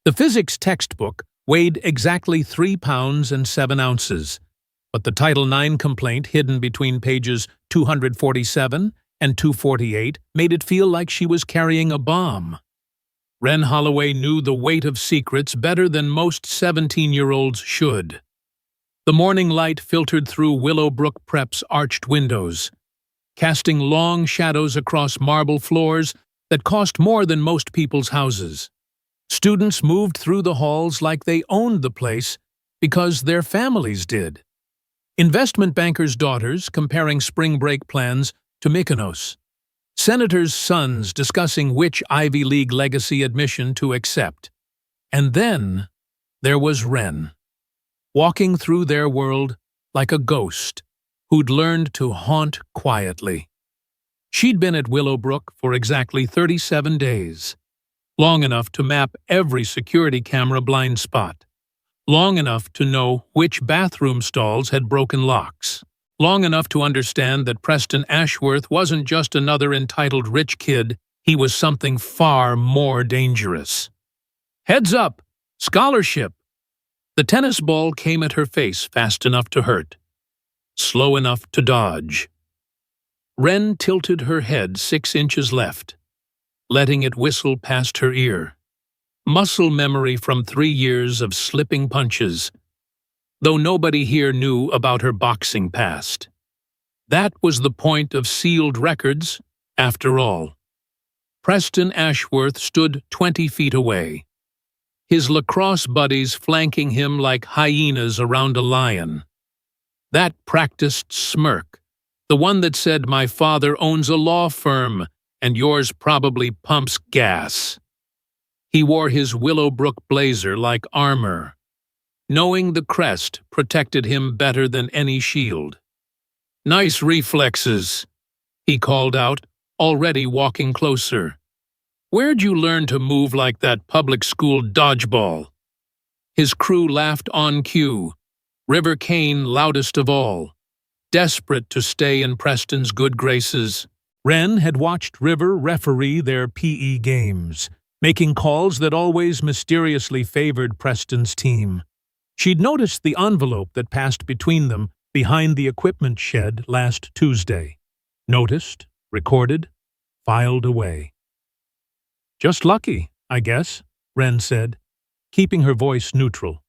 The physics textbook weighed exactly 3 pounds and 7 ounces, but the Title IX complaint hidden between pages 247 and 248 made it feel like she was carrying a bomb. Wren Holloway knew the weight of secrets better than most 17-year-olds should. The morning light filtered through Willowbrook Prep's arched windows, casting long shadows across marble floors that cost more than most people's houses. Students moved through the halls like they owned the place because their families did. Investment bankers' daughters comparing spring break plans to Mykonos. Senators' sons discussing which Ivy League legacy admission to accept. And then there was Wren, walking through their world like a ghost who'd learned to haunt quietly. She'd been at Willowbrook for exactly 37 days, long enough to map every security camera blind spot, long enough to know which bathroom stalls had broken locks, long enough to understand that Preston Ashworth wasn't just another entitled rich kid, he was something far more dangerous. Heads up! Scholarship! The tennis ball came at her face fast enough to hurt, slow enough to dodge. Wren tilted her head 6 inches left, letting it whistle past her ear. Muscle memory from 3 years of slipping punches, though nobody here knew about her boxing past. That was the point of sealed records, after all. Preston Ashworth stood 20 feet away, his lacrosse buddies flanking him like hyenas around a lion. That practiced smirk, the one that said, "My father owns a law firm, and yours probably pumps gas." He wore his Willowbrook blazer like armor, knowing the crest protected him better than any shield. "Nice reflexes," he called out, already walking closer. "Where'd you learn to move like that public school dodgeball?" His crew laughed on cue, River Kane loudest of all, desperate to stay in Preston's good graces. Wren had watched River referee their PE games, making calls that always mysteriously favored Preston's team. She'd noticed the envelope that passed between them behind the equipment shed last Tuesday. Noticed, recorded, filed away. "Just lucky, I guess," Wren said, keeping her voice neutral.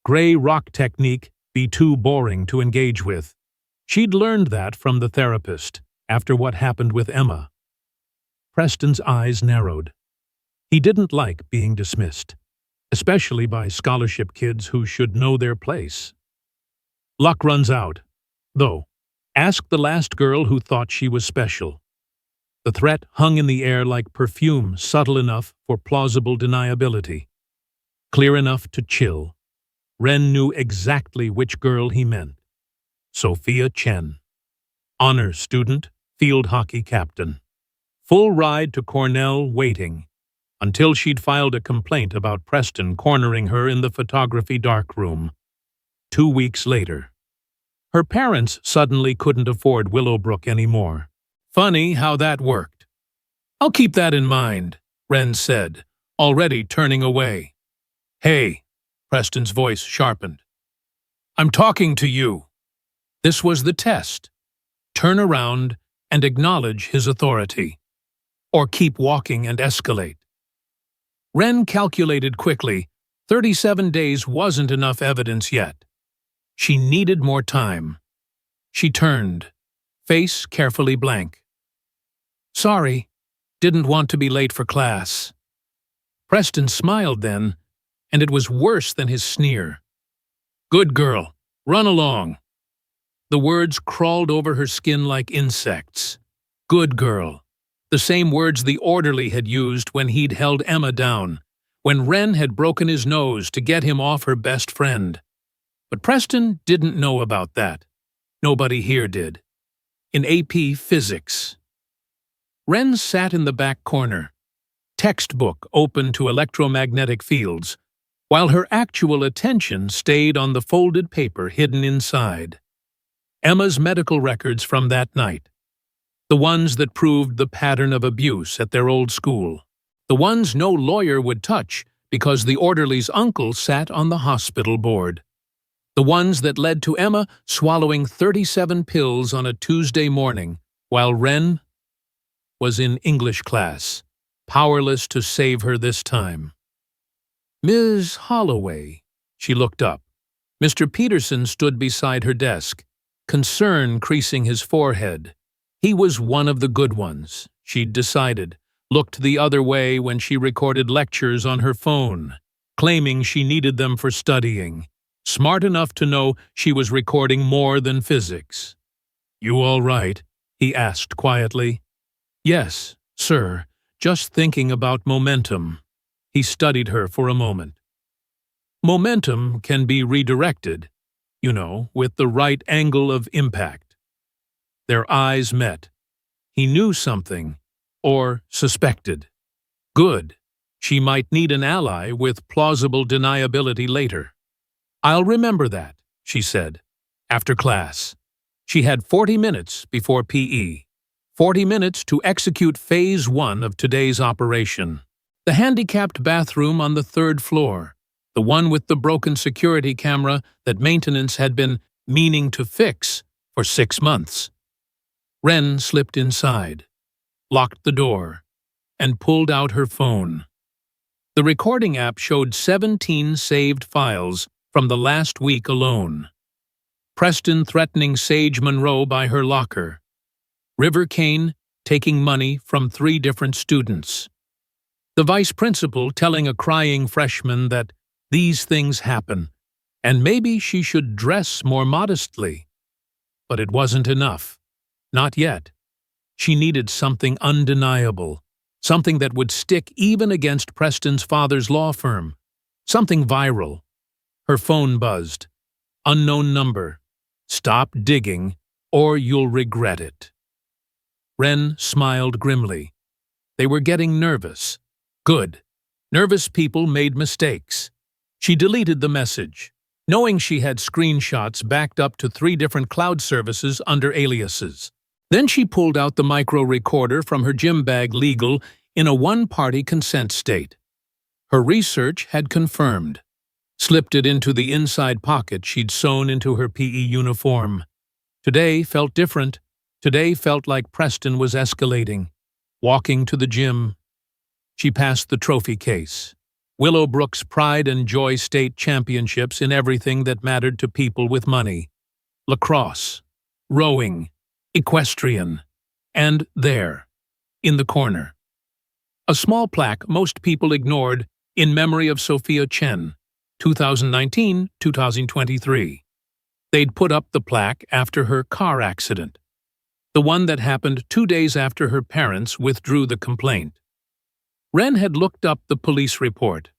Gray rock technique be too boring to engage with. She'd learned that from the therapist after what happened with Emma. Preston's eyes narrowed. He didn't like being dismissed, especially by scholarship kids who should know their place. Luck runs out, though. Ask the last girl who thought she was special. The threat hung in the air like perfume, subtle enough for plausible deniability, clear enough to chill. Wren knew exactly which girl he meant. Sophia Chen. Honor student, field hockey captain. Full ride to Cornell waiting, until she'd filed a complaint about Preston cornering her in the photography darkroom. 2 weeks later. Her parents suddenly couldn't afford Willowbrook anymore. Funny how that worked. "I'll keep that in mind," Wren said, already turning away. "Hey," Preston's voice sharpened. "I'm talking to you." This was the test. Turn around and acknowledge his authority, or keep walking and escalate. Wren calculated quickly, 37 days wasn't enough evidence yet. She needed more time. She turned, face carefully blank. "Sorry, didn't want to be late for class." Preston smiled then, and it was worse than his sneer. "Good girl, run along." The words crawled over her skin like insects. Good girl. The same words the orderly had used when he'd held Emma down, when Wren had broken his nose to get him off her best friend. But Preston didn't know about that. Nobody here did. In AP Physics. Wren sat in the back corner, textbook open to electromagnetic fields, while her actual attention stayed on the folded paper hidden inside. Emma's medical records from that night. The ones that proved the pattern of abuse at their old school. The ones no lawyer would touch because the orderly's uncle sat on the hospital board. The ones that led to Emma swallowing 37 pills on a Tuesday morning, while Wren was in English class, powerless to save her this time. "Miss Holloway," she looked up. Mr. Peterson stood beside her desk, concern creasing his forehead. He was one of the good ones, she'd decided, looked the other way when she recorded lectures on her phone, claiming she needed them for studying, smart enough to know she was recording more than physics. "You all right?" he asked quietly. "Yes, sir, just thinking about momentum." He studied her for a moment. "Momentum can be redirected, with the right angle of impact." Their eyes met. He knew something, or suspected. Good. She might need an ally with plausible deniability later. "I'll remember that," she said, after class. She had 40 minutes before PE. 40 minutes to execute Phase 1 of today's operation. The handicapped bathroom on the 3rd floor, the one with the broken security camera that maintenance had been meaning to fix for 6 months. Wren slipped inside, locked the door, and pulled out her phone. The recording app showed 17 saved files from the last week alone. Preston threatening Sage Monroe by her locker. River Kane taking money from 3 different students. The vice principal telling a crying freshman that these things happen, and maybe she should dress more modestly. But it wasn't enough. Not yet. She needed something undeniable, something that would stick even against Preston's father's law firm, something viral. Her phone buzzed. Unknown number. "Stop digging, or you'll regret it." Wren smiled grimly. They were getting nervous. Good. Nervous people made mistakes. She deleted the message, knowing she had screenshots backed up to 3 different cloud services under aliases. Then she pulled out the micro recorder from her gym bag legal in a one-party consent state. Her research had confirmed. Slipped it into the inside pocket she'd sewn into her PE uniform. Today felt different. Today felt like Preston was escalating, walking to the gym. She passed the trophy case. Willowbrook's Pride and Joy State Championships in everything that mattered to people with money. Lacrosse, rowing, equestrian, and there, in the corner. A small plaque most people ignored in memory of Sophia Chen, 2019-2023. They'd put up the plaque after her car accident, the one that happened 2 days after her parents withdrew the complaint. Wren had looked up the police report.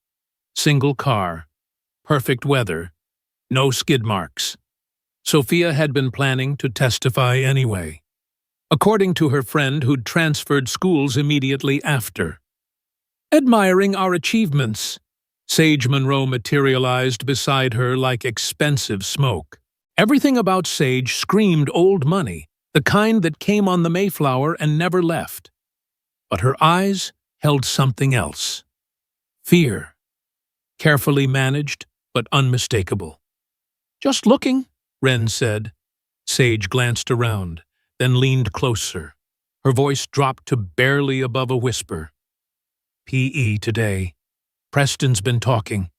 Single car, perfect weather, no skid marks. Sophia had been planning to testify anyway, according to her friend who'd transferred schools immediately after. "Admiring our achievements," Sage Monroe materialized beside her like expensive smoke. Everything about Sage screamed old money, the kind that came on the Mayflower and never left. But her eyes held something else. Fear. Carefully managed, but unmistakable. "Just looking," Wren said. Sage glanced around, then leaned closer. Her voice dropped to barely above a whisper. "PE today. Preston's been talking.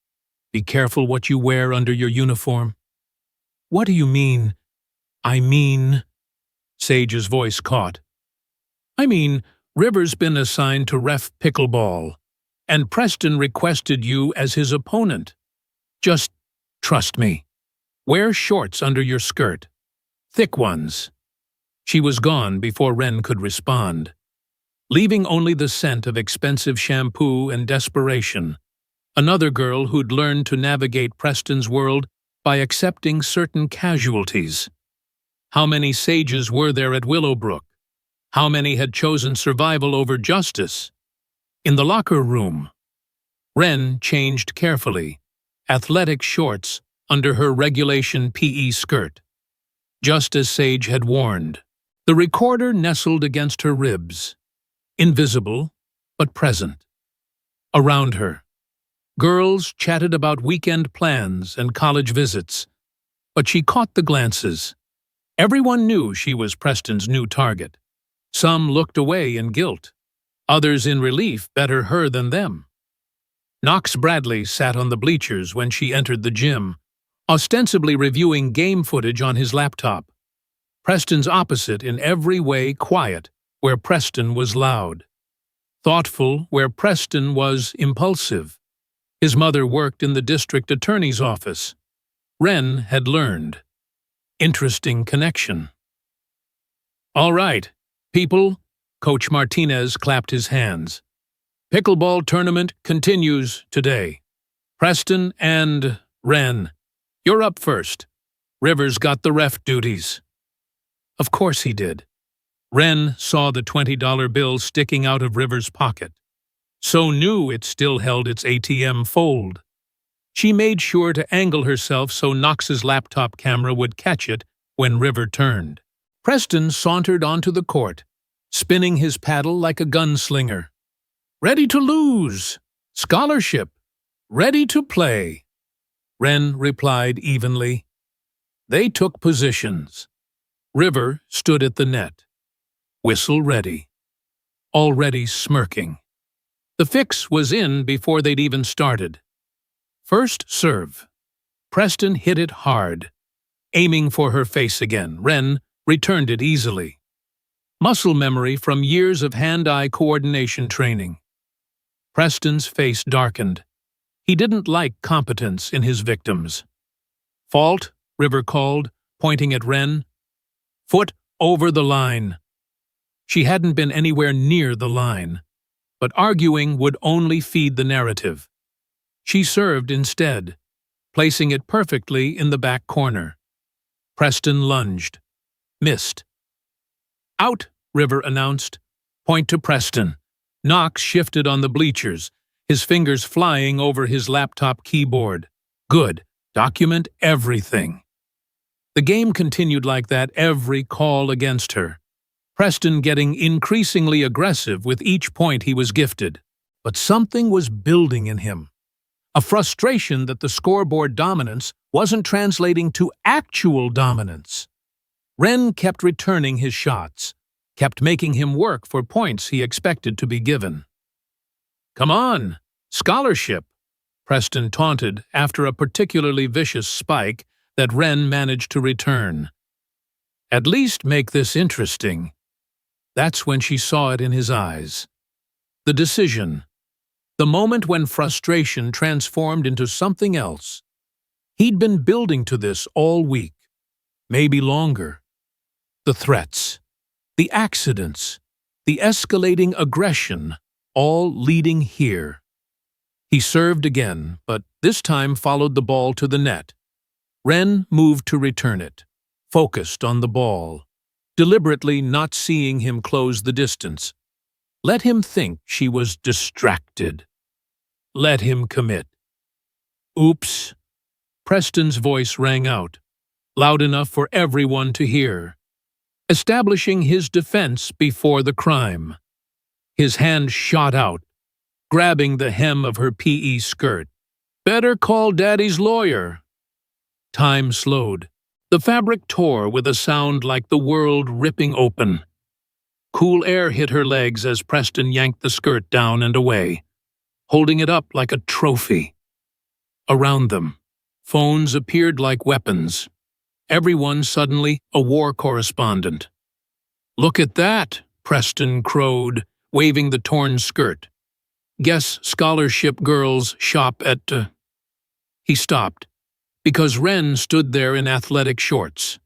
Be careful what you wear under your uniform." "What do you mean?" "I mean..." Sage's voice caught. "I mean, River's been assigned to ref Pickleball, and Preston requested you as his opponent. Just trust me. Wear shorts under your skirt. Thick ones." She was gone before Wren could respond, leaving only the scent of expensive shampoo and desperation. Another girl who'd learned to navigate Preston's world by accepting certain casualties. How many sages were there at Willowbrook? How many had chosen survival over justice? In the locker room, Wren changed carefully, athletic shorts under her regulation PE skirt. Just as Sage had warned, the recorder nestled against her ribs, invisible but present. Around her, Girls chatted about weekend plans and college visits, but she caught the glances. Everyone knew she was Preston's new target. Some looked away in guilt. Others in relief, better her than them. Knox Bradley sat on the bleachers when she entered the gym, ostensibly reviewing game footage on his laptop. Preston's opposite in every way, quiet, where Preston was loud. Thoughtful, where Preston was impulsive. His mother worked in the district attorney's office. Wren had learned. Interesting connection. "All right, people," Coach Martinez clapped his hands. "Pickleball tournament continues today. Preston and Wren, you're up first. Rivers got the ref duties." Of course he did. Wren saw the $20 bill sticking out of Rivers' pocket. So knew it still held its ATM fold. She made sure to angle herself so Knox's laptop camera would catch it when River turned. Preston sauntered onto the court, spinning his paddle like a gunslinger. "Ready to lose! Scholarship! Ready to play!" Wren replied evenly. They took positions. River stood at the net, whistle ready, already smirking. The fix was in before they'd even started. First serve. Preston hit it hard, aiming for her face again. Wren returned it easily. Muscle memory from years of hand-eye coordination training. Preston's face darkened. He didn't like competence in his victims. "Fault," River called, pointing at Wren. "Foot over the line." She hadn't been anywhere near the line, but arguing would only feed the narrative. She served instead, placing it perfectly in the back corner. Preston lunged. Missed. "Out," River announced. "Point to Preston." Knox shifted on the bleachers, his fingers flying over his laptop keyboard. "Good. Document everything." The game continued like that, every call against her. Preston getting increasingly aggressive with each point he was gifted. But something was building in him. A frustration that the scoreboard dominance wasn't translating to actual dominance. Wren kept returning his shots, kept making him work for points he expected to be given. "Come on, scholarship," Preston taunted after a particularly vicious spike that Wren managed to return. "At least make this interesting." That's when she saw it in his eyes. The decision. The moment when frustration transformed into something else. He'd been building to this all week, maybe longer. The threats, the accidents, the escalating aggression, all leading here. He served again, but this time followed the ball to the net. Wren moved to return it, focused on the ball, deliberately not seeing him close the distance. Let him think she was distracted. Let him commit. "Oops." Preston's voice rang out, loud enough for everyone to hear, establishing his defense before the crime. His hand shot out, grabbing the hem of her PE skirt. "Better call Daddy's lawyer." Time slowed. The fabric tore with a sound like the world ripping open. Cool air hit her legs as Preston yanked the skirt down and away, holding it up like a trophy. Around them, phones appeared like weapons. Everyone suddenly a war correspondent. "Look at that," Preston crowed, waving the torn skirt. "Guess scholarship girls shop at..." He stopped, because Wren stood there in athletic shorts.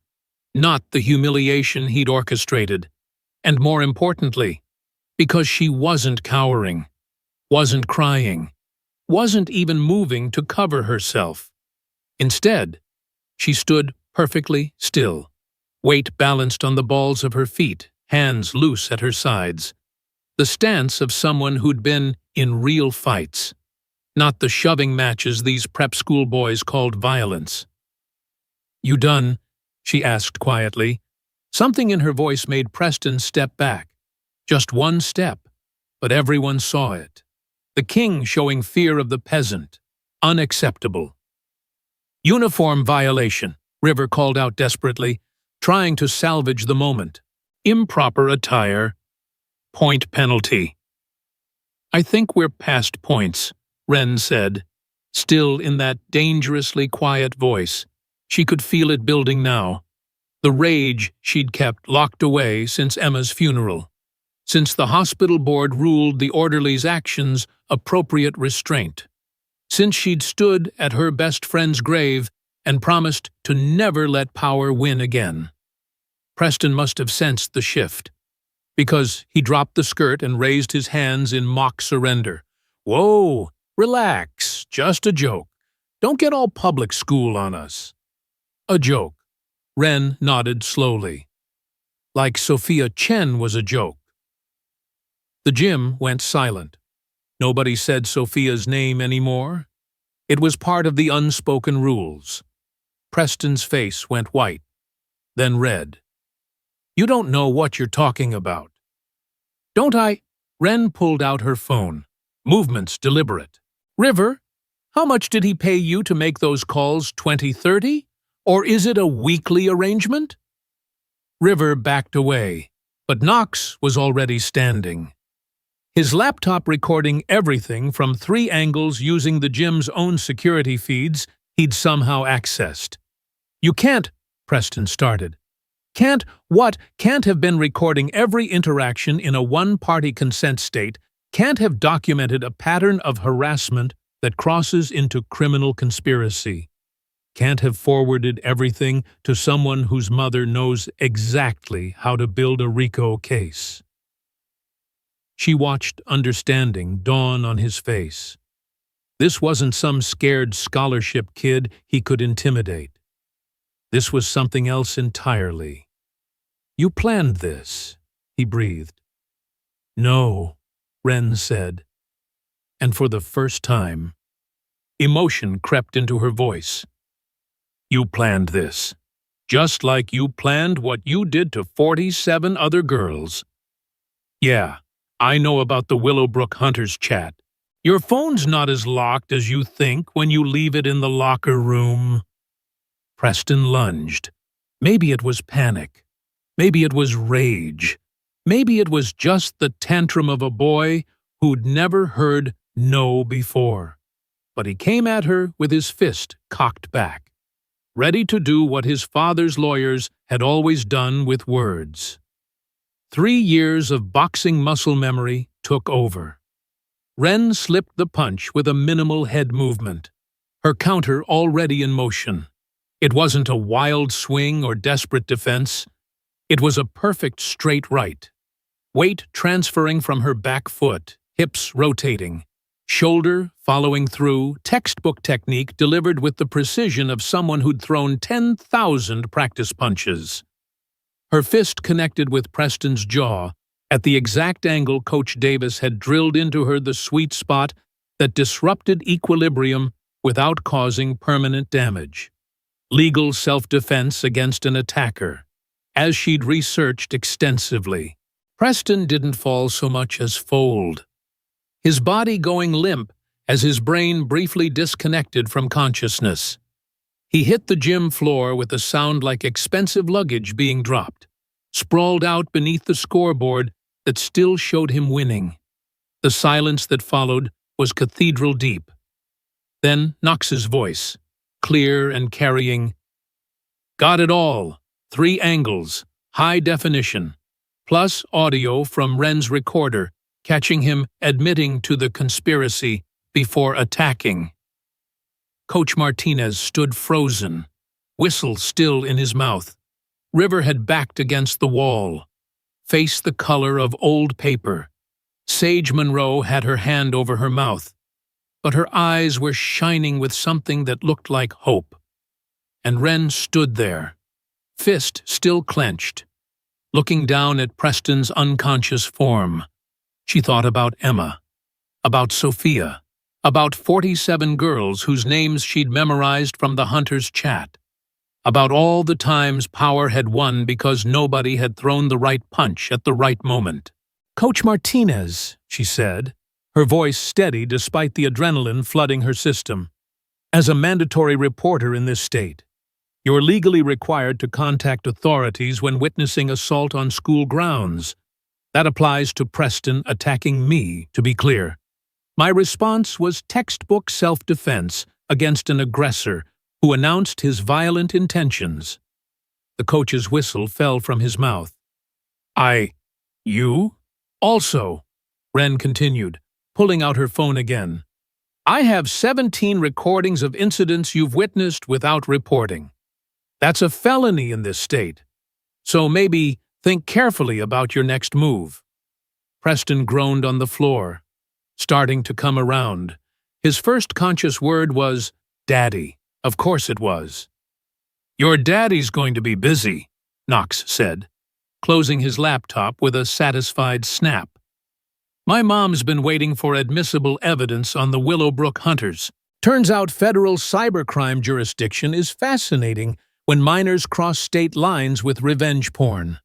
Not the humiliation he'd orchestrated. And more importantly, because she wasn't cowering, wasn't crying, wasn't even moving to cover herself. Instead, she stood perfectly still, weight balanced on the balls of her feet, hands loose at her sides. The stance of someone who'd been in real fights, not the shoving matches these prep school boys called violence. "You done?" she asked quietly. Something in her voice made Preston step back. Just one step, but everyone saw it. The king showing fear of the peasant. Unacceptable. Uniform violation, River called out desperately, trying to salvage the moment. Improper attire. Point penalty. I think we're past points, Wren said, still in that dangerously quiet voice. She could feel it building now. The rage she'd kept locked away since Emma's funeral. Since the hospital board ruled the orderly's actions appropriate restraint. Since she'd stood at her best friend's grave and promised to never let power win again. Preston must have sensed the shift, because he dropped the skirt and raised his hands in mock surrender. Whoa, relax, just a joke. Don't get all public school on us. A joke. Wren nodded slowly. Like Sophia Chen was a joke. The gym went silent. Nobody said Sophia's name anymore. It was part of the unspoken rules. Preston's face went white, then red. You don't know what you're talking about. Don't I? Wren pulled out her phone. Movements deliberate. River, how much did he pay you to make those calls 20-30? Or is it a weekly arrangement? River backed away, but Knox was already standing. His laptop recording everything from 3 angles using the gym's own security feeds he'd somehow accessed. You can't, Preston started. Can't have been recording every interaction in a one-party consent state, can't have documented a pattern of harassment that crosses into criminal conspiracy. Can't have forwarded everything to someone whose mother knows exactly how to build a RICO case. She watched understanding dawn on his face. This wasn't some scared scholarship kid he could intimidate. This was something else entirely. You planned this, he breathed. No, Wren said. And for the first time, emotion crept into her voice. You planned this, just like you planned what you did to 47 other girls. Yeah, I know about the Willowbrook Hunters chat. Your phone's not as locked as you think when you leave it in the locker room. Preston lunged. Maybe it was panic. Maybe it was rage. Maybe it was just the tantrum of a boy who'd never heard no before. But he came at her with his fist cocked back, ready to do what his father's lawyers had always done with words. 3 years of boxing muscle memory took over. Wren slipped the punch with a minimal head movement, her counter already in motion. It wasn't a wild swing or desperate defense. It was a perfect straight right. Weight transferring from her back foot, hips rotating, shoulder following through, textbook technique delivered with the precision of someone who'd thrown 10,000 practice punches. Her fist connected with Preston's jaw at the exact angle Coach Davis had drilled into her, the sweet spot that disrupted equilibrium without causing permanent damage. Legal self-defense against an attacker, as she'd researched extensively. Preston didn't fall so much as fold, his body going limp as his brain briefly disconnected from consciousness. He hit the gym floor with a sound like expensive luggage being dropped, sprawled out beneath the scoreboard that still showed him winning. The silence that followed was cathedral deep. Then Knox's voice, clear and carrying. Got it all. 3 angles, high definition, plus audio from Wren's recorder, catching him admitting to the conspiracy before attacking. Coach Martinez stood frozen, whistle still in his mouth. River had backed against the wall, face the color of old paper. Sage Monroe had her hand over her mouth, but her eyes were shining with something that looked like hope. And Wren stood there, fist still clenched, looking down at Preston's unconscious form. She thought about Emma, about Sophia, about 47 girls whose names she'd memorized from the Hunters' chat, about all the times power had won because nobody had thrown the right punch at the right moment. Coach Martinez, she said, her voice steady despite the adrenaline flooding her system. As a mandatory reporter in this state, you're legally required to contact authorities when witnessing assault on school grounds. That applies to Preston attacking me, to be clear. My response was textbook self-defense against an aggressor who announced his violent intentions. The coach's whistle fell from his mouth. You? Also, Wren continued, pulling out her phone again. I have 17 recordings of incidents you've witnessed without reporting. That's a felony in this state. So maybe think carefully about your next move. Preston groaned on the floor, starting to come around. His first conscious word was, Daddy. Of course it was. Your daddy's going to be busy, Knox said, closing his laptop with a satisfied snap. My mom's been waiting for admissible evidence on the Willowbrook hunters. Turns out federal cybercrime jurisdiction is fascinating when minors cross state lines with revenge porn.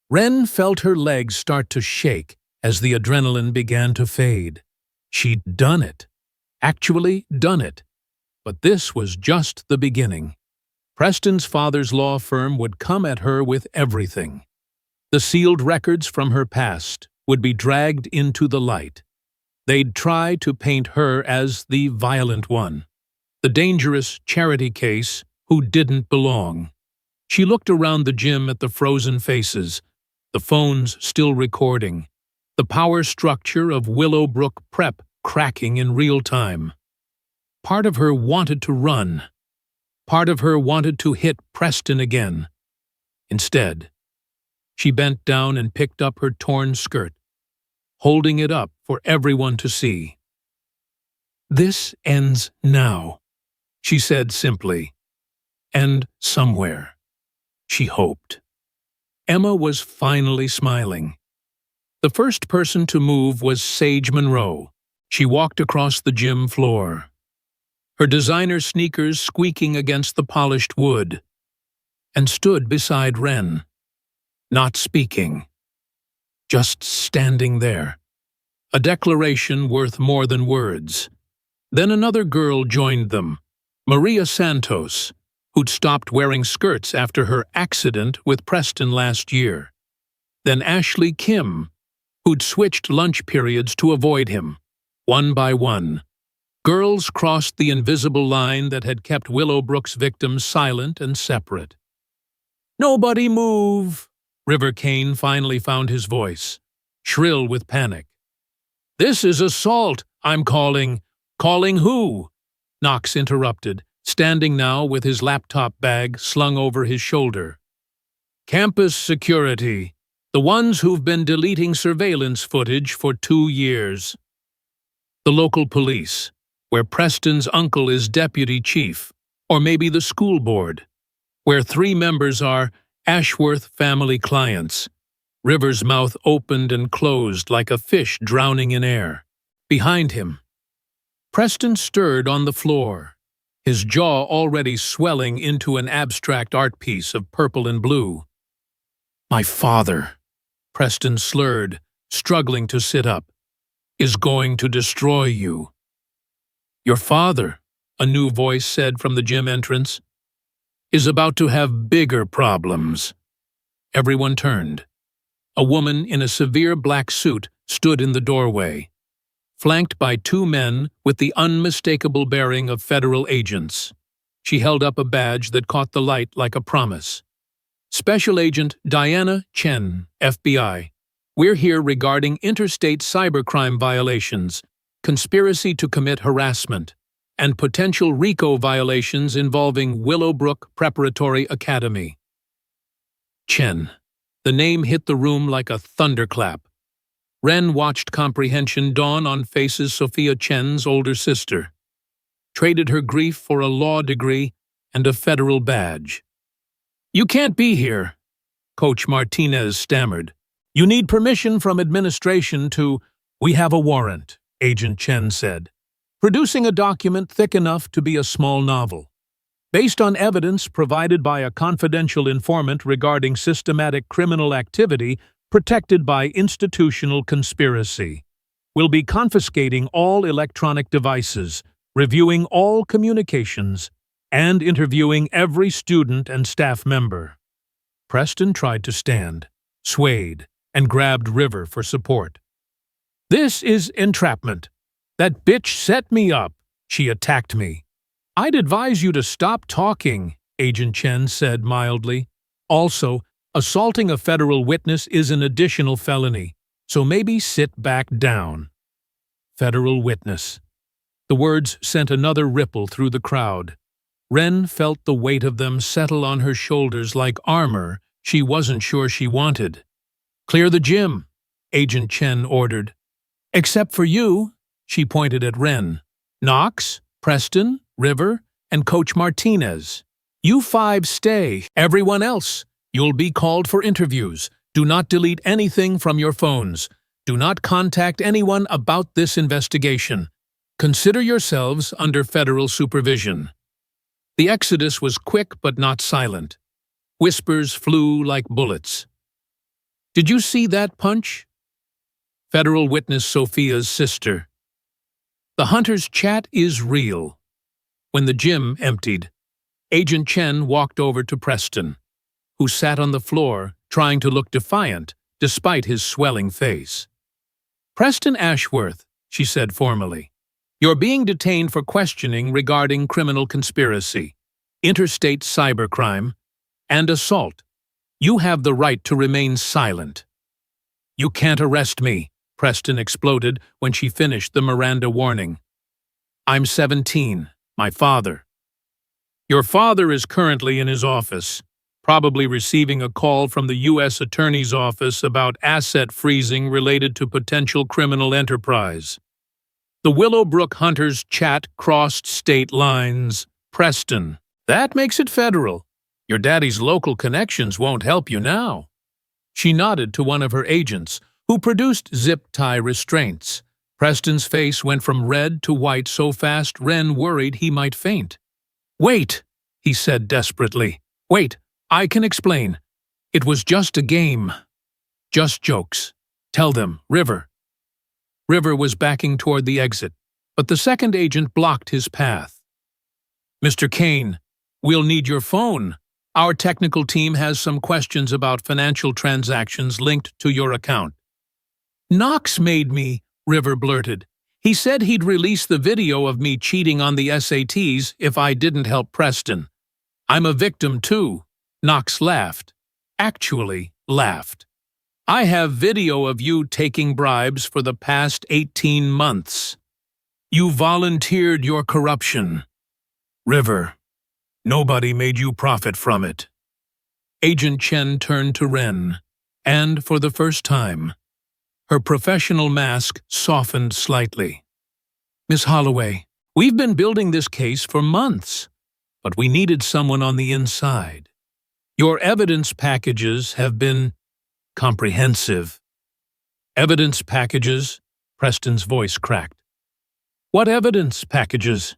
Wren felt her legs start to shake as the adrenaline began to fade. She'd done it. Actually done it. But this was just the beginning. Preston's father's law firm would come at her with everything. The sealed records from her past would be dragged into the light. They'd try to paint her as the violent one, the dangerous charity case who didn't belong. She looked around the gym at the frozen faces, the phones still recording, the power structure of Willowbrook Prep cracking in real time. Part of her wanted to run. Part of her wanted to hit Preston again. Instead, she bent down and picked up her torn skirt, holding it up for everyone to see. This ends now, she said simply. And somewhere, she hoped. Emma was finally smiling. The first person to move was Sage Monroe. She walked across the gym floor, her designer sneakers squeaking against the polished wood, and stood beside Wren, not speaking, just standing there. A declaration worth more than words. Then another girl joined them, Maria Santos, who'd stopped wearing skirts after her accident with Preston last year. Then Ashley Kim, who'd switched lunch periods to avoid him. One by one, girls crossed the invisible line that had kept Willowbrook's victims silent and separate. Nobody move! River Kane finally found his voice, shrill with panic. This is assault, I'm calling. Calling who? Knox interrupted, standing now with his laptop bag slung over his shoulder. Campus security, the ones who've been deleting surveillance footage for 2 years. The local police, where Preston's uncle is deputy chief, or maybe the school board, where 3 members are Ashworth family clients. River's mouth opened and closed like a fish drowning in air. Behind him, Preston stirred on the floor, his jaw already swelling into an abstract art piece of purple and blue. My father, Preston slurred, struggling to sit up, is going to destroy you. Your father, a new voice said from the gym entrance, is about to have bigger problems. Everyone turned. A woman in a severe black suit stood in the doorway, flanked by 2 men with the unmistakable bearing of federal agents. She held up a badge that caught the light like a promise. Special Agent Diana Chen, FBI. We're here regarding interstate cybercrime violations, conspiracy to commit harassment, and potential RICO violations involving Willowbrook Preparatory Academy. Chen. The name hit the room like a thunderclap. Wren watched comprehension dawn on faces Sophia Chen's older sister. Traded her grief for a law degree and a federal badge. You can't be here, Coach Martinez stammered. You need permission from administration to— We have a warrant, Agent Chen said, producing a document thick enough to be a small novel. Based on evidence provided by a confidential informant regarding systematic criminal activity protected by institutional conspiracy. We'll be confiscating all electronic devices, reviewing all communications, and interviewing every student and staff member. Preston tried to stand, swayed, and grabbed River for support. This is entrapment. That bitch set me up. She attacked me. I'd advise you to stop talking, Agent Chen said mildly. Also, assaulting a federal witness is an additional felony, so maybe sit back down. Federal witness. The words sent another ripple through the crowd. Ren felt the weight of them settle on her shoulders like armor she wasn't sure she wanted. Clear the gym, Agent Chen ordered. Except for you, she pointed at Ren. Knox, Preston, River, and Coach Martinez. You five stay. Everyone else, you'll be called for interviews. Do not delete anything from your phones. Do not contact anyone about this investigation. Consider yourselves under federal supervision. The exodus was quick but not silent. Whispers flew like bullets. Did you see that punch? Federal witness Sophia's sister. The hunter's chat is real. When the gym emptied, Agent Chen walked over to Preston, who sat on the floor trying to look defiant despite his swelling face. Preston Ashworth, she said formally, you're being detained for questioning regarding criminal conspiracy, interstate cybercrime, and assault. You have the right to remain silent. You can't arrest me, Preston exploded when she finished the Miranda warning. I'm 17, my father. Your father is currently in his office, probably receiving a call from the U.S. Attorney's Office about asset freezing related to potential criminal enterprise. The Willowbrook hunters' chat crossed state lines. Preston. That makes it federal. Your daddy's local connections won't help you now. She nodded to one of her agents, who produced zip-tie restraints. Preston's face went from red to white so fast Ren worried he might faint. Wait, he said desperately. Wait, I can explain. It was just a game. Just jokes. Tell them, River. River was backing toward the exit, but the second agent blocked his path. Mr. Kane, we'll need your phone. Our technical team has some questions about financial transactions linked to your account. Knox made me, River blurted. He said he'd release the video of me cheating on the SATs if I didn't help Preston. I'm a victim too. Knox laughed. Actually laughed. I have video of you taking bribes for the past 18 months. You volunteered your corruption. River. Nobody made you profit from it. Agent Chen turned to Ren, and for the first time, her professional mask softened slightly. Miss Holloway, we've been building this case for months, but we needed someone on the inside. Your evidence packages have been comprehensive. Evidence packages? Preston's voice cracked. What evidence packages?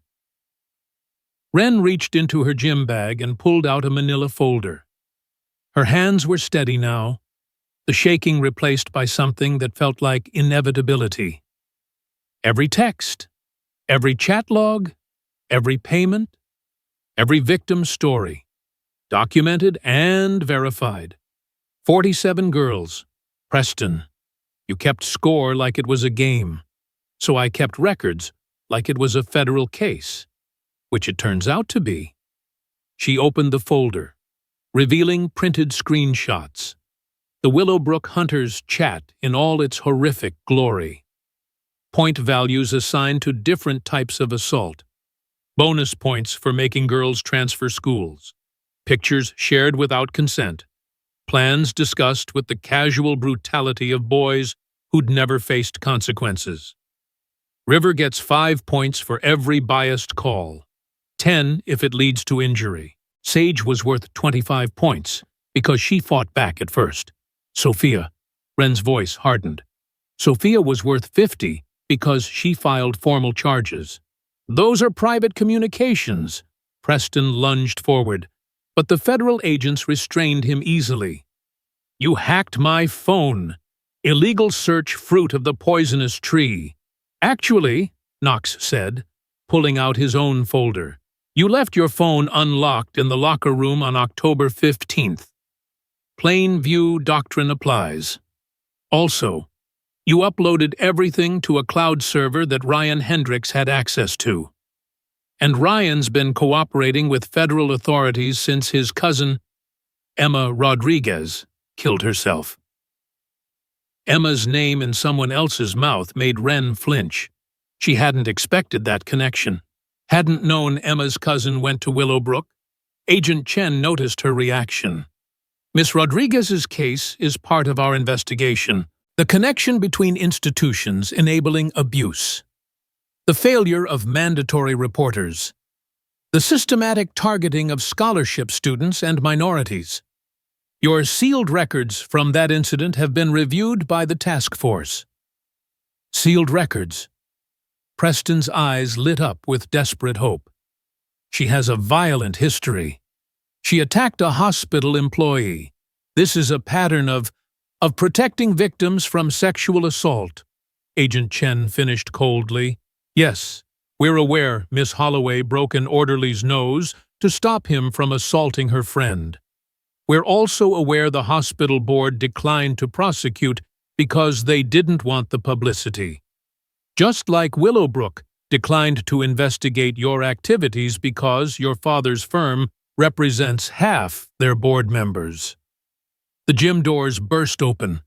Ren reached into her gym bag and pulled out a manila folder. Her hands were steady now, the shaking replaced by something that felt like inevitability. Every text, every chat log, every payment, every victim's story, documented and verified. 47 girls. Preston, you kept score like it was a game, so I kept records like it was a federal case. Which it turns out to be. She opened the folder, revealing printed screenshots. The Willowbrook hunters' chat in all its horrific glory. Point values assigned to different types of assault. Bonus points for making girls transfer schools. Pictures shared without consent. Plans discussed with the casual brutality of boys who'd never faced consequences. River gets 5 points for every biased call. 10 if it leads to injury. Sage was worth 25 points because she fought back at first. Sophia. Ren's voice hardened. Sophia was worth 50 because she filed formal charges. Those are private communications. Preston lunged forward, but the federal agents restrained him easily. You hacked my phone. Illegal search fruit of the poisonous tree. Actually, Knox said, pulling out his own folder, you left your phone unlocked in the locker room on October 15th. Plain view doctrine applies. Also, you uploaded everything to a cloud server that Ryan Hendricks had access to. And Ryan's been cooperating with federal authorities since his cousin, Emma Rodriguez, killed herself. Emma's name in someone else's mouth made Wren flinch. She hadn't expected that connection. Hadn't known Emma's cousin went to Willowbrook. Agent Chen noticed her reaction. Miss Rodriguez's case is part of our investigation. The connection between institutions enabling abuse. The failure of mandatory reporters. The systematic targeting of scholarship students and minorities. Your sealed records from that incident have been reviewed by the task force. Sealed records. Preston's eyes lit up with desperate hope. She has a violent history. She attacked a hospital employee. This is a pattern of protecting victims from sexual assault. Agent Chen finished coldly. Yes, we're aware Miss Holloway broke an orderly's nose to stop him from assaulting her friend. We're also aware the hospital board declined to prosecute because they didn't want the publicity. Just like Willowbrook declined to investigate your activities because your father's firm represents half their board members. The gym doors burst open.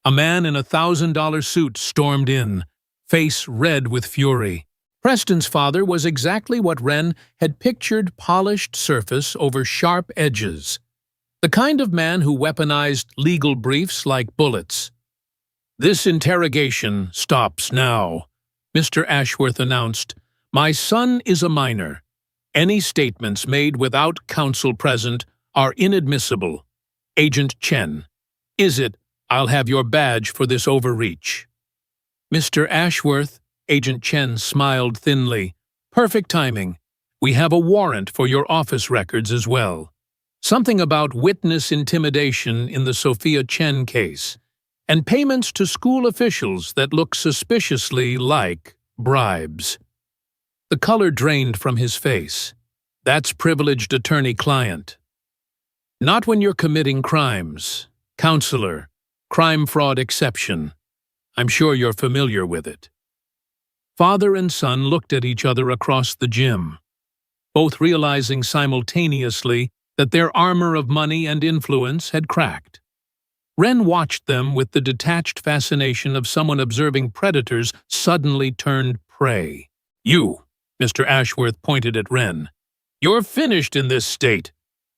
A man in a $1,000 suit stormed in, face red with fury. Preston's father was exactly what Wren had pictured: polished surface over sharp edges. The kind of man who weaponized legal briefs like bullets. This interrogation stops now, Mr. Ashworth announced. My son is a minor. Any statements made without counsel present are inadmissible. Agent Chen. Is it? I'll have your badge for this overreach. Mr. Ashworth, Agent Chen smiled thinly. Perfect timing. We have a warrant for your office records as well. Something about witness intimidation in the Sophia Chen case, and payments to school officials that look suspiciously like bribes. The color drained from his face. That's privileged attorney-client. Not when you're committing crimes. Counselor, crime fraud exception. I'm sure you're familiar with it. Father and son looked at each other across the gym, both realizing simultaneously that their armor of money and influence had cracked. Wren watched them with the detached fascination of someone observing predators suddenly turned prey. You, Mr. Ashworth pointed at Wren. You're finished in this state.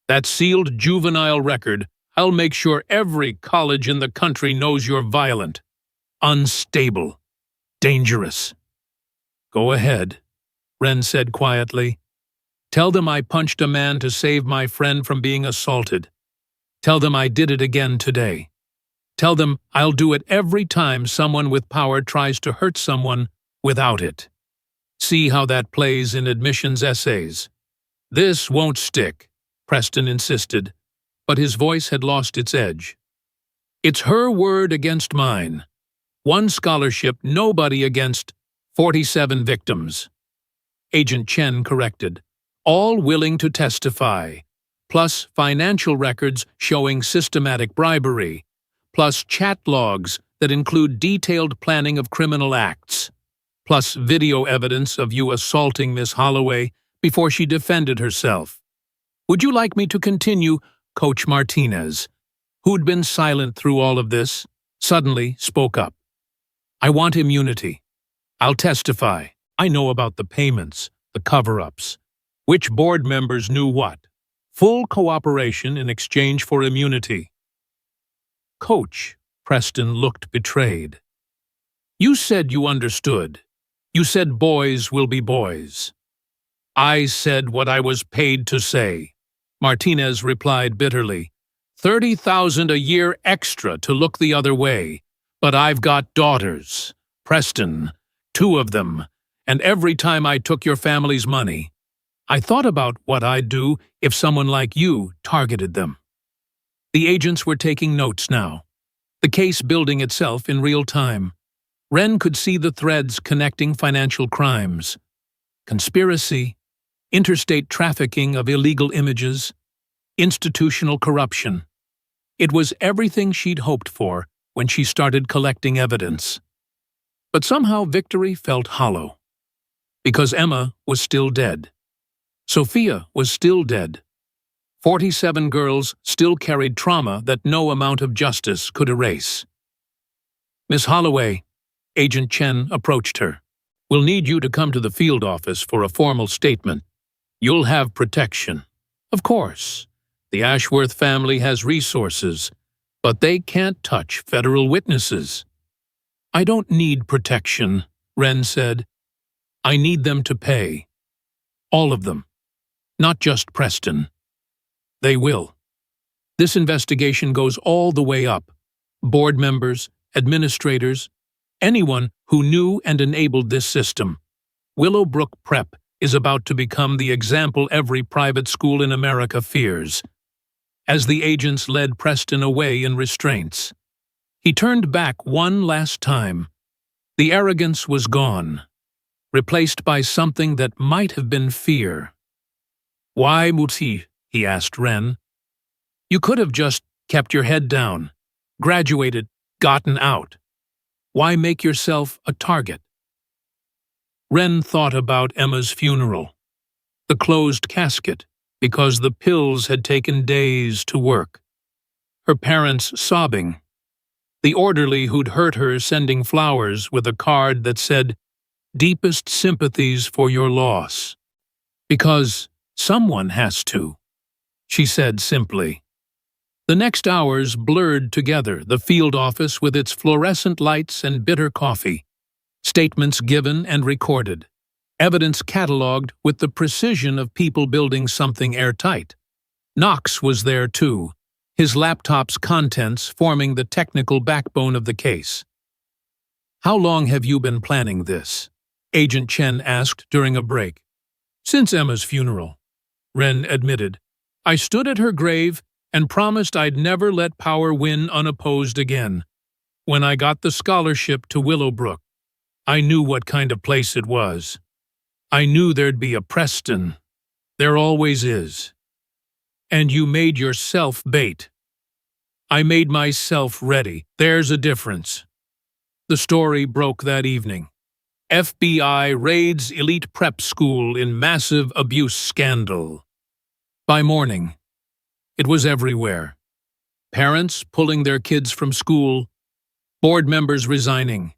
That sealed juvenile record, I'll make sure every college in the country knows you're violent, unstable, dangerous. Go ahead, Wren said quietly. Tell them I punched a man to save my friend from being assaulted. Tell them I did it again today. Tell them I'll do it every time someone with power tries to hurt someone without it. See how that plays in admissions essays. This won't stick, Preston insisted, but his voice had lost its edge. It's her word against mine. One scholarship, nobody against 47 victims. Agent Chen corrected. All willing to testify, plus financial records showing systematic bribery, plus chat logs that include detailed planning of criminal acts, plus video evidence of you assaulting Miss Holloway before she defended herself. Would you like me to continue? Coach Martinez, who'd been silent through all of this, suddenly spoke up. I want immunity. I'll testify. I know about the payments, the cover-ups. Which board members knew what? Full cooperation in exchange for immunity. Coach, Preston looked betrayed. You said you understood. You said boys will be boys. I said what I was paid to say. Martinez replied bitterly. 30,000 a year extra to look the other way. But I've got daughters. Preston, 2 of them. And every time I took your family's money, I thought about what I'd do if someone like you targeted them. The agents were taking notes now. the case building itself in real time. Wren could see the threads connecting financial crimes, conspiracy, interstate trafficking of illegal images, institutional corruption. It was everything she'd hoped for when she started collecting evidence. But somehow victory felt hollow. Because Emma was still dead. Sophia was still dead. 47 girls still carried trauma that no amount of justice could erase. "Miss Holloway," Agent Chen approached her. "We'll need you to come to the field office for a formal statement. You'll have protection. Of course, the Ashworth family has resources, but they can't touch federal witnesses." "I don't need protection," Wren said. "I need them to pay. All of them. Not just Preston." "They will. This investigation goes all the way up. Board members, administrators, anyone who knew and enabled this system. Willowbrook Prep is about to become the example every private school in America fears." As the agents led Preston away in restraints, he turned back one last time. The arrogance was gone, replaced by something that might have been fear. "Why, Muti?" he asked Wren. "You could have just kept your head down, graduated, gotten out. Why make yourself a target?" Wren thought about Emma's funeral, the closed casket, because the pills had taken days to work. Her parents sobbing. The orderly who'd hurt her sending flowers with a card that said, "Deepest sympathies for your loss." "Because someone has to," she said simply. The next hours blurred together, the field office with its fluorescent lights and bitter coffee. Statements given and recorded. Evidence catalogued with the precision of people building something airtight. Knox was there too, his laptop's contents forming the technical backbone of the case. "How long have you been planning this?" Agent Chen asked during a break. "Since Emma's funeral," Wren admitted. "I stood at her grave and promised I'd never let power win unopposed again. When I got the scholarship to Willowbrook, I knew what kind of place it was. I knew there'd be a Preston. There always is. And you made yourself bait. I made myself ready. There's a difference." The story broke that evening. FBI raids elite prep school in massive abuse scandal. By morning, it was everywhere. Parents pulling their kids from school, board members resigning,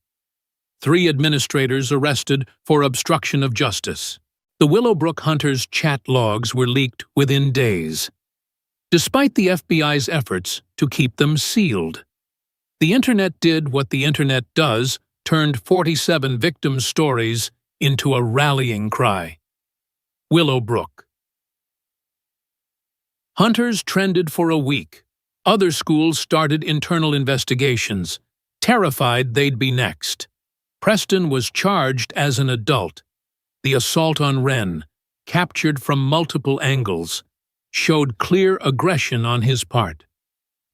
3 administrators arrested for obstruction of justice. The Willowbrook hunters' chat logs were leaked within days, despite the FBI's efforts to keep them sealed. The internet did what the internet does, turned 47 victim stories into a rallying cry. Willowbrook. Hunters trended for a week. Other schools started internal investigations, terrified they'd be next. Preston was charged as an adult. The assault on Wren, captured from multiple angles, showed clear aggression on his part.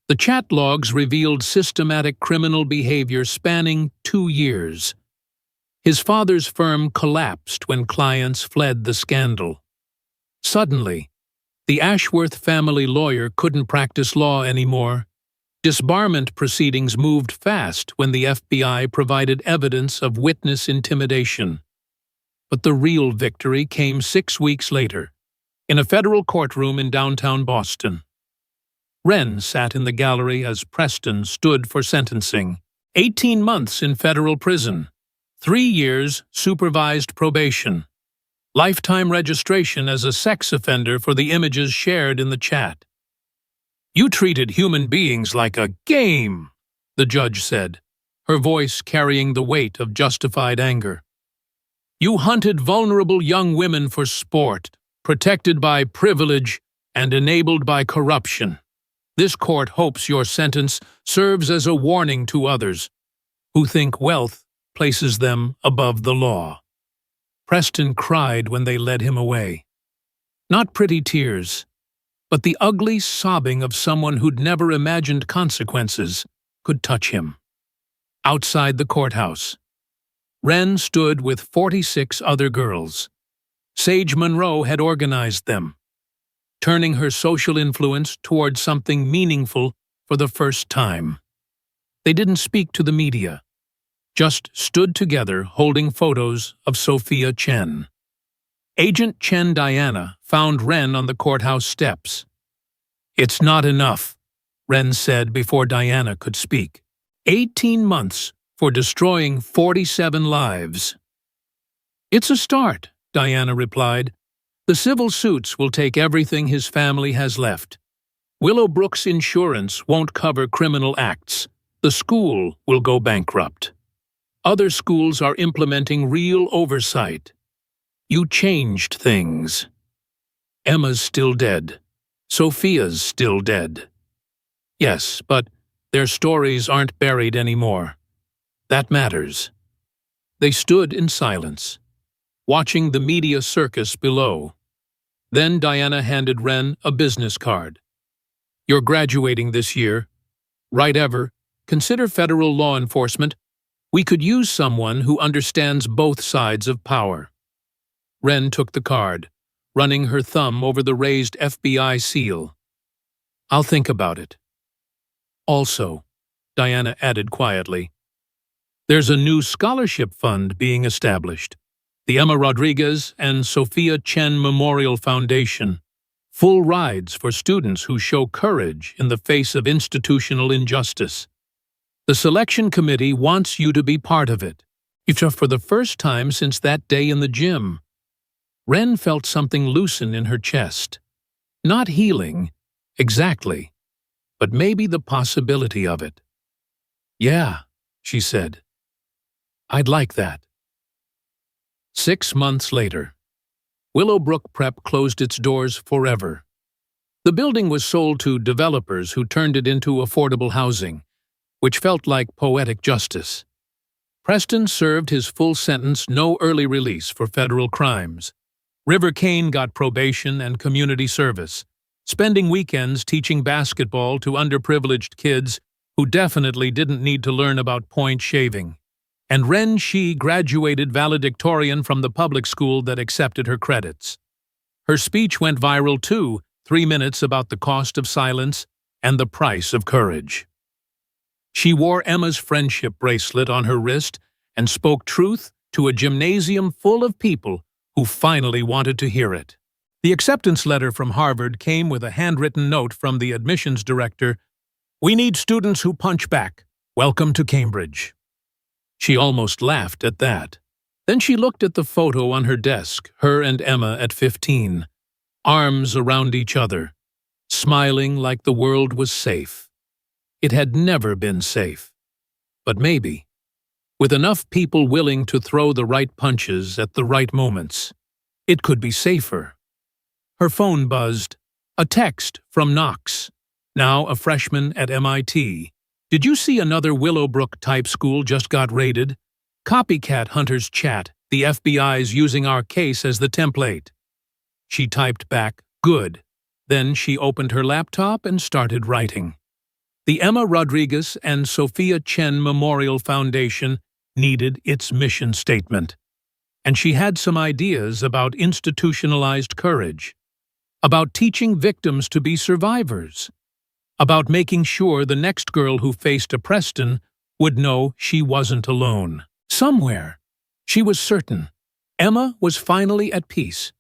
The chat logs revealed systematic criminal behavior spanning 2 years. His father's firm collapsed when clients fled the scandal. Suddenly, the Ashworth family lawyer couldn't practice law anymore. Disbarment proceedings moved fast when the FBI provided evidence of witness intimidation. But the real victory came 6 weeks later, in a federal courtroom in downtown Boston. Wren sat in the gallery as Preston stood for sentencing. 18 months in federal prison, 3 years supervised probation, lifetime registration as a sex offender for the images shared in the chat. "You treated human beings like a game," the judge said, her voice carrying the weight of justified anger. "You hunted vulnerable young women for sport, protected by privilege and enabled by corruption. This court hopes your sentence serves as a warning to others who think wealth places them above the law." Preston cried when they led him away. Not pretty tears, but the ugly sobbing of someone who'd never imagined consequences could touch him. Outside the courthouse, Wren stood with 46 other girls. Sage Monroe had organized them, turning her social influence toward something meaningful for the first time. They didn't speak to the media, just stood together holding photos of Sophia Chen. Agent Chen Diana found Wren on the courthouse steps. "It's not enough," Wren said before Diana could speak. 18 months for destroying 47 lives. "It's a start," Diana replied. "The civil suits will take everything his family has left. Willowbrook's insurance won't cover criminal acts. The school will go bankrupt. Other schools are implementing real oversight. You changed things. Emma's still dead. Sophia's still dead. Yes, but their stories aren't buried anymore. That matters." They stood in silence, watching the media circus below. Then Diana handed Wren a business card. "You're graduating this year. Right ever, consider federal law enforcement. We could use someone who understands both sides of power." Wren took the card, running her thumb over the raised FBI seal. "I'll think about it." "Also," Diana added quietly, "there's a new scholarship fund being established, the Emma Rodriguez and Sophia Chen Memorial Foundation. Full rides for students who show courage in the face of institutional injustice. The selection committee wants you to be part of it." If for the first time since that day in the gym, Wren felt something loosen in her chest. Not healing, exactly, but maybe the possibility of it. "Yeah," she said. "I'd like that." 6 months later, Willowbrook Prep closed its doors forever. The building was sold to developers who turned it into affordable housing, which felt like poetic justice. Preston served his full sentence, no early release for federal crimes. River Kane got probation and community service, spending weekends teaching basketball to underprivileged kids who definitely didn't need to learn about point shaving. And Wren Shi graduated valedictorian from the public school that accepted her credits. Her speech went viral too, 3 minutes about the cost of silence and the price of courage. She wore Emma's friendship bracelet on her wrist and spoke truth to a gymnasium full of people who finally wanted to hear it. The acceptance letter from Harvard came with a handwritten note from the admissions director. "We need students who punch back. Welcome to Cambridge." She almost laughed at that. Then she looked at the photo on her desk, her and Emma at 15, arms around each other, smiling like the world was safe. It had never been safe. But maybe, with enough people willing to throw the right punches at the right moments, it could be safer. Her phone buzzed. A text from Knox, now a freshman at MIT. "Did you see another Willowbrook-type school just got raided? Copycat hunters chat. The FBI's using our case as the template." She typed back, "Good." Then she opened her laptop and started writing. The Emma Rodriguez and Sophia Chen Memorial Foundation needed its mission statement. And she had some ideas about institutionalized courage, about teaching victims to be survivors, about making sure the next girl who faced a Preston would know she wasn't alone. Somewhere, she was certain, Emma was finally at peace.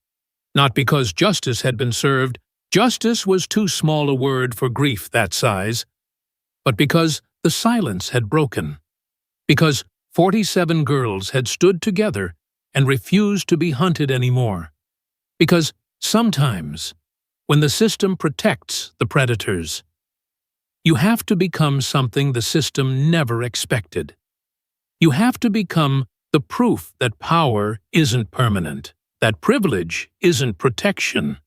Not because justice had been served, justice was too small a word for grief that size, but because the silence had broken. Because 47 girls had stood together and refused to be hunted anymore. Because sometimes, when the system protects the predators, you have to become something the system never expected. You have to become the proof that power isn't permanent, that privilege isn't protection,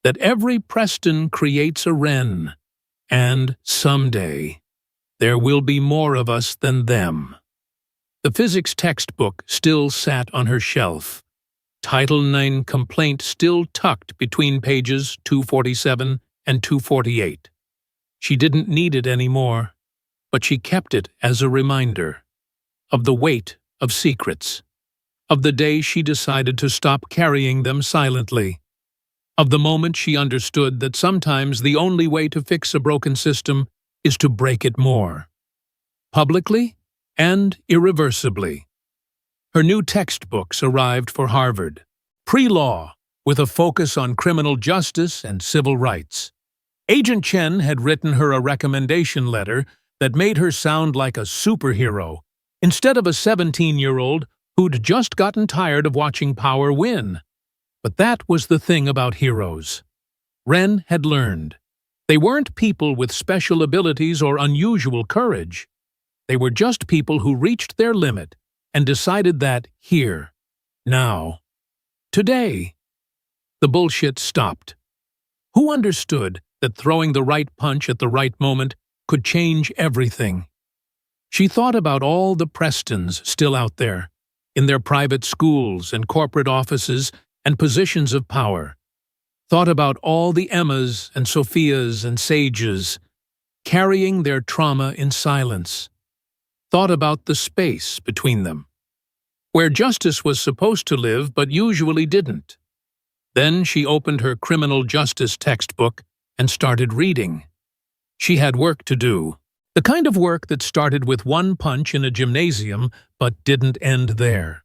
that every Preston creates a Wren, and someday there will be more of us than them. The physics textbook still sat on her shelf. Title IX complaint still tucked between pages 247 and 248. She didn't need it anymore, but she kept it as a reminder of the weight of secrets, of the day she decided to stop carrying them silently, of the moment she understood that sometimes the only way to fix a broken system is to break it more, publicly and irreversibly. Her new textbooks arrived for Harvard, pre-law, with a focus on criminal justice and civil rights. Agent Chen had written her a recommendation letter that made her sound like a superhero, instead of a 17-year-old who'd just gotten tired of watching power win. But that was the thing about heroes. Ren had learned. They weren't people with special abilities or unusual courage. They were just people who reached their limit and decided that here, now, today, the bullshit stopped. Who understood that throwing the right punch at the right moment could change everything? She thought about all the Prestons still out there, in their private schools and corporate offices and positions of power. Thought about all the Emmas and Sophias and Sages, carrying their trauma in silence. Thought about the space between them, where justice was supposed to live but usually didn't. Then she opened her criminal justice textbook and started reading. She had work to do. The kind of work that started with one punch in a gymnasium but didn't end there.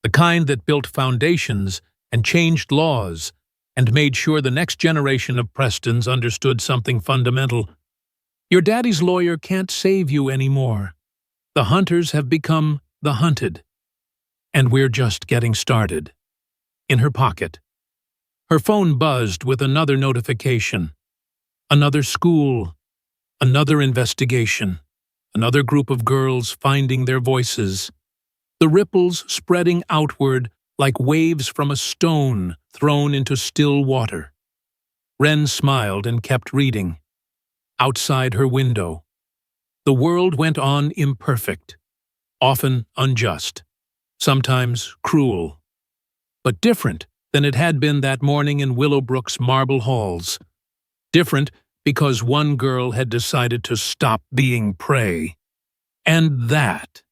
The kind that built foundations and changed laws and made sure the next generation of Prestons understood something fundamental. Your daddy's lawyer can't save you anymore. The hunters have become the hunted. And we're just getting started. In her pocket. Her phone buzzed with another notification. Another school. Another investigation. Another group of girls finding their voices. The ripples spreading outward like waves from a stone thrown into still water. Ren smiled and kept reading. Outside her window. The world went on imperfect, often unjust, sometimes cruel, but different than it had been that morning in Willowbrook's marble halls. Different because one girl had decided to stop being prey. And that,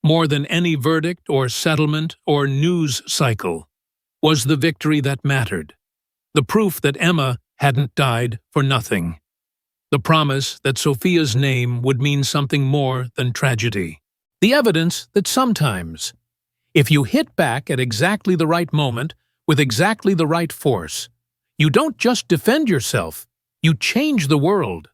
more than any verdict or settlement or news cycle, was the victory that mattered. The proof that Emma hadn't died for nothing. The promise that Sophia's name would mean something more than tragedy. The evidence that sometimes, if you hit back at exactly the right moment, with exactly the right force, you don't just defend yourself, you change the world.